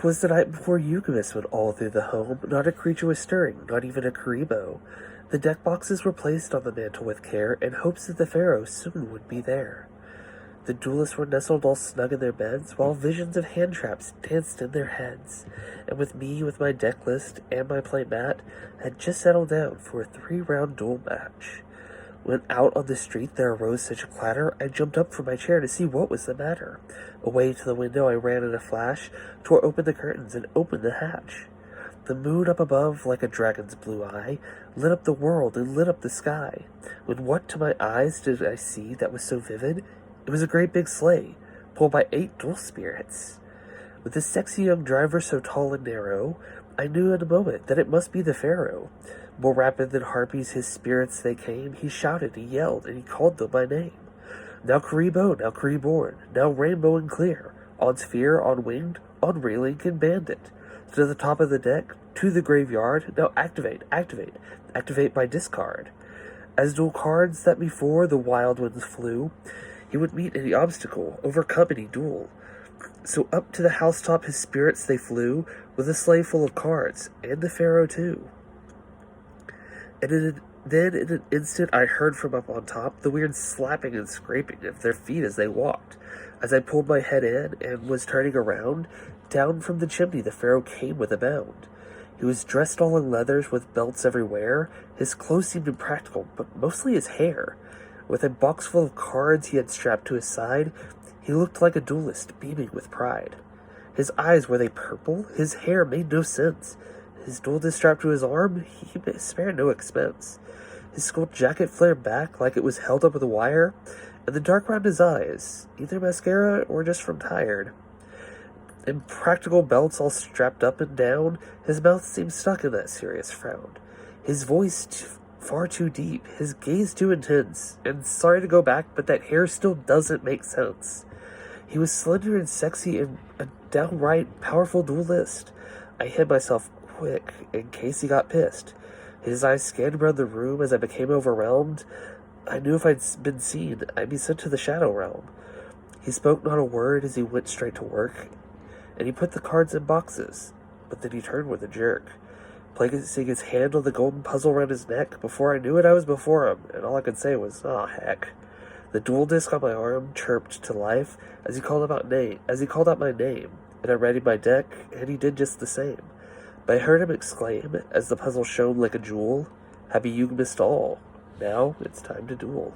'Twas the night before Yugmas went all through the home. Not a creature was stirring, not even a karibo. The deck boxes were placed on the mantel with care, in hopes that the pharaoh soon would be there. The duelists were nestled all snug in their beds, while visions of hand traps danced in their heads. And with me, with my deck list and my play mat, had just settled down for a 3-round duel match. When out on the street there arose such a clatter, I jumped up from my chair to see what was the matter. Away to the window I ran in a flash, tore open the curtains and opened the hatch. The moon up above, like a dragon's blue eye, lit up the world and lit up the sky. When what to my eyes did I see that was so vivid? It was a great big sleigh, pulled by 8 duel spirits. With a sexy young driver so tall and narrow, I knew in a moment that it must be the pharaoh. More rapid than harpies his spirits they came. He shouted, he yelled, and he called them by name. Now Karibo, now Kariborn, now Rainbow and Clear, on Sphere, on Winged, on Railing and Bandit. To the top of the deck, to the graveyard, now activate, activate, activate by discard. As dual cards that before the wild winds flew, he would meet any obstacle, overcome any duel. So up to the housetop his spirits they flew, with a sleigh full of cards, and the pharaoh too. And then in an instant I heard from up on top the weird slapping and scraping of their feet as they walked. As I pulled my head in and was turning around, down from the chimney the pharaoh came with a bound. He was dressed all in leathers with belts everywhere. His clothes seemed impractical, but mostly his hair. With a box full of cards he had strapped to his side, he looked like a duelist, beaming with pride. His eyes, were they purple? His hair made no sense. His dual disc strapped to his arm, he spared no expense. His skull jacket flared back like it was held up with a wire, and the dark round his eyes, either mascara or just from tired. Impractical belts all strapped up and down, his mouth seemed stuck in that serious frown. His voice far too deep, his gaze too intense, and sorry to go back, but that hair still doesn't make sense. He was slender and sexy and a downright powerful duelist. I hid myself quick in case he got pissed. His eyes scanned around the room as I became overwhelmed. I knew if I'd been seen, I'd be sent to the shadow realm. He spoke not a word as he went straight to work, and he put the cards in boxes, but then he turned with a jerk, placing his hand on the golden puzzle around his neck. Before I knew it, I was before him, and all I could say was, "Aw, heck." The dual disc on my arm chirped to life as he called out my name, and I readied my deck, and he did just the same. But I heard him exclaim, as the puzzle shone like a jewel, "Happy Yugmas all. Now it's time to duel."